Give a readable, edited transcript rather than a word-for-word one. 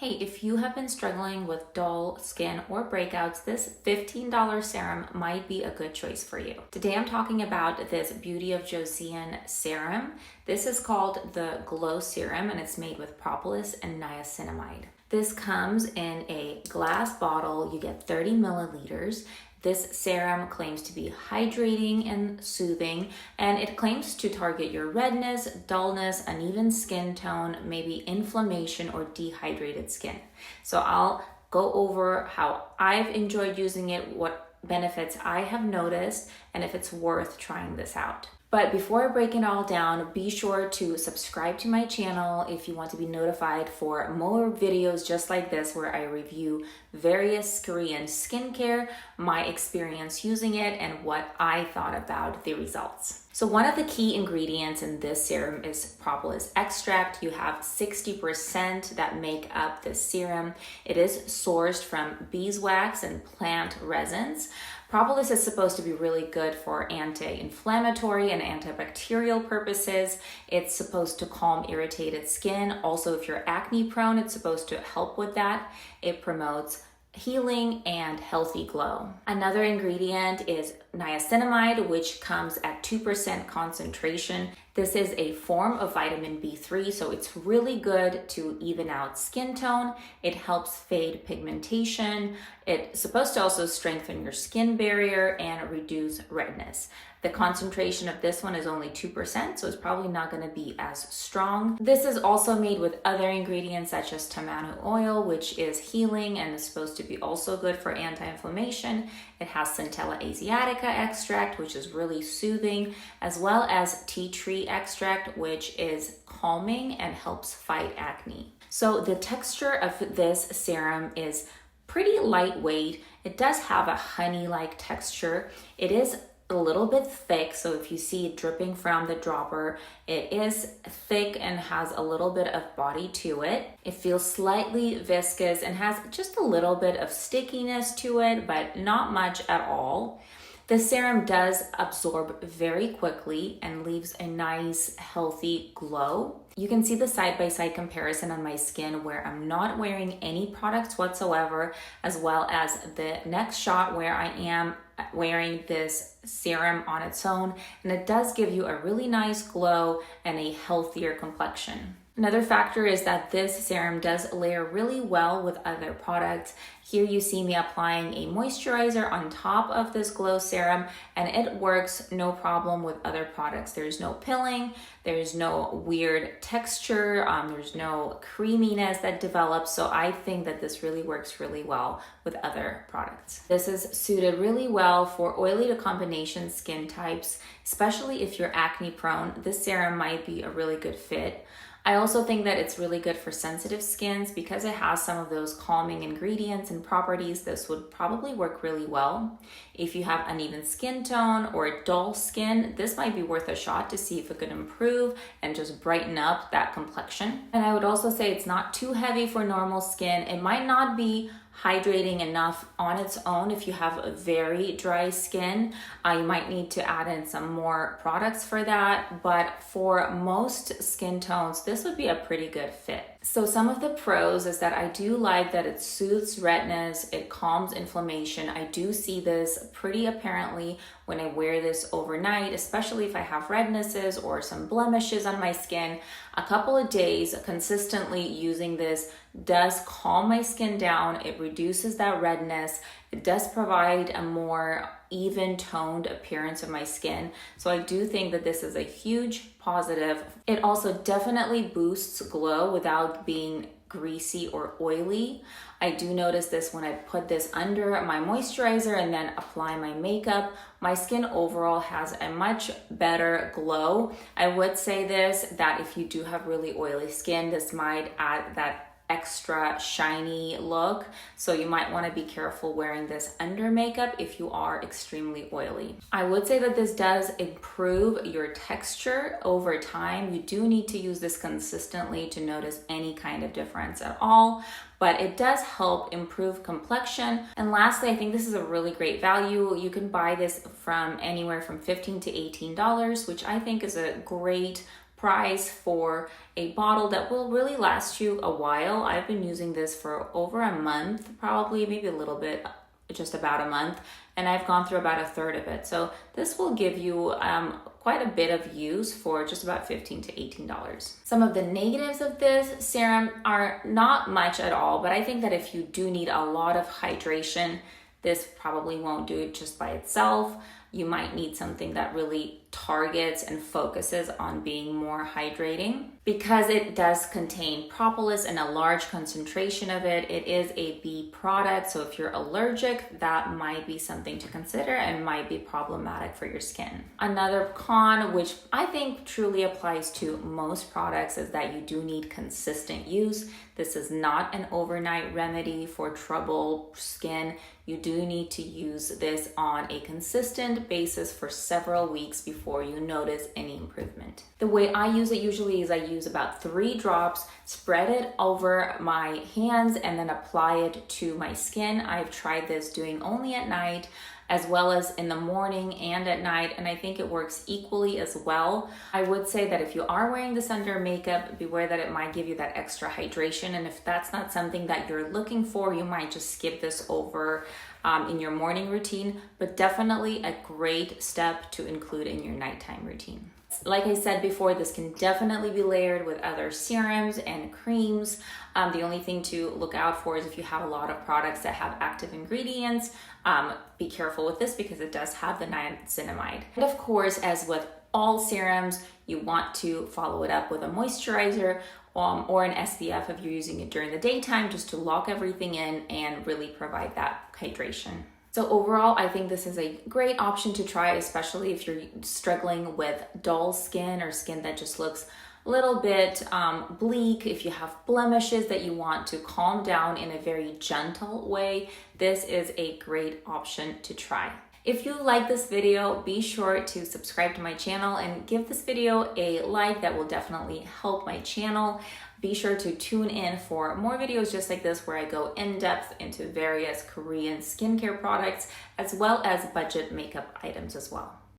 Hey, if you have been struggling with dull skin or breakouts, this $15 serum might be a good choice for you. Today I'm talking about this Beauty of Joseon serum. This is called the Glow Serum and it's made with Propolis and Niacinamide. This comes in a glass bottle. You get 30 milliliters. This serum claims to be hydrating and soothing, and it claims to target your redness, dullness, uneven skin tone, maybe inflammation or dehydrated skin. So I'll go over how I've enjoyed using it, what benefits I have noticed, and if it's worth trying this out. But before I break it all down, be sure to subscribe to my channel if you want to be notified for more videos just like this where I review various Korean skincare, my experience using it, and what I thought about the results. So one of the key ingredients in this serum is Propolis Extract. You have 60% that make up this serum. It is sourced from beeswax and plant resins. Propolis is supposed to be really good for anti-inflammatory and antibacterial purposes. It's supposed to calm irritated skin. Also, if you're acne prone, it's supposed to help with that. It promotes healing and healthy glow. Another ingredient is niacinamide, which comes at 2% concentration. This is a form of vitamin B3, so it's really good to even out skin tone. It helps fade pigmentation. It's supposed to also strengthen your skin barrier and reduce redness. The concentration of this one is only 2%, so it's probably not going to be as strong. This is also made with other ingredients such as tamanu oil, which is healing and is supposed to be also good for anti-inflammation. It has Centella asiatica extract, which is really soothing, as well as tea tree extract, which is calming and helps fight acne. So the texture of this serum is pretty lightweight. It does have a honey-like texture. It is a little bit thick, so if you see it dripping from the dropper, it is thick and has a little bit of body to it. It feels slightly viscous and has just a little bit of stickiness to it, but not much at all. The serum does absorb very quickly and leaves a nice, healthy glow. You can see the side-by-side comparison on my skin where I'm not wearing any products whatsoever, as well as the next shot where I am wearing this serum on its own, and it does give you a really nice glow and a healthier complexion. Another factor is that this serum does layer really well with other products. Here you see me applying a moisturizer on top of this glow serum, and it works no problem with other products. There's no pilling, there's no weird texture, there's no creaminess that develops, so I think that this really works really well with other products. This is suited really well for oily to combination skin types, especially if you're acne prone. This serum might be a really good fit. I also think that it's really good for sensitive skins because it has some of those calming ingredients and properties. This would probably work really well. If you have uneven skin tone or dull skin, this might be worth a shot to see if it could improve and just brighten up that complexion. And I would also say it's not too heavy for normal skin. It might not be hydrating enough on its own. If you have a very dry skin, you might need to add in some more products for that, but for most skin tones, this would be a pretty good fit. So some of the pros is that I do like that it soothes redness, it calms inflammation. I do see this pretty apparently when I wear this overnight, especially if I have rednesses or some blemishes on my skin. A couple of days consistently using this does calm my skin down. It reduces that redness. It does provide a more even toned appearance of my skin. So I do think that this is a huge positive. It also definitely boosts glow without being greasy or oily. I do notice this when I put this under my moisturizer and then apply my makeup. My skin overall has a much better glow. I would say this, that if you do have really oily skin, this might add that extra shiny look, so you might want to be careful wearing this under makeup if you are extremely oily. I would say that this does improve your texture over time. You do need to use this consistently to notice any kind of difference at all, but it does help improve complexion. And lastly, I think this is a really great value. You can buy this from anywhere from $15 to $18, which I think is a great price for a bottle that will really last you a while. I've been using this for over a month, probably maybe a little bit, just about a month, and I've gone through about a third of it. So this will give you quite a bit of use for just about $15 to $18. Some of the negatives of this serum are not much at all, but I think that if you do need a lot of hydration, this probably won't do it just by itself. You might need something that really targets and focuses on being more hydrating. Because it does contain propolis and a large concentration of it, it is a bee product. So if you're allergic, that might be something to consider and might be problematic for your skin. Another con, which I think truly applies to most products, is that you do need consistent use. This is not an overnight remedy for troubled skin. You do need to use this on a consistent basis for several weeks before you notice any improvement. The way I use it usually is I use about 3 drops, spread it over my hands, and then apply it to my skin. I've tried this doing only at night, as well as in the morning and at night, and I think it works equally as well. I would say that if you are wearing this under makeup, beware that it might give you that extra hydration, and if that's not something that you're looking for, you might just skip this over in your morning routine, but definitely a great step to include in your nighttime routine. Like I said before, this can definitely be layered with other serums and creams. The only thing to look out for is if you have a lot of products that have active ingredients, be careful with this because it does have the niacinamide. And of course, as with all serums, you want to follow it up with a moisturizer or an SPF if you're using it during the daytime, just to lock everything in and really provide that hydration. So overall, I think this is a great option to try, especially if you're struggling with dull skin or skin that just looks a little bit bleak. If you have blemishes that you want to calm down in a very gentle way, this is a great option to try. If you like this video, be sure to subscribe to my channel and give this video a like. That will definitely help my channel. Be sure to tune in for more videos just like this where I go in depth into various Korean skincare products as well as budget makeup items as well.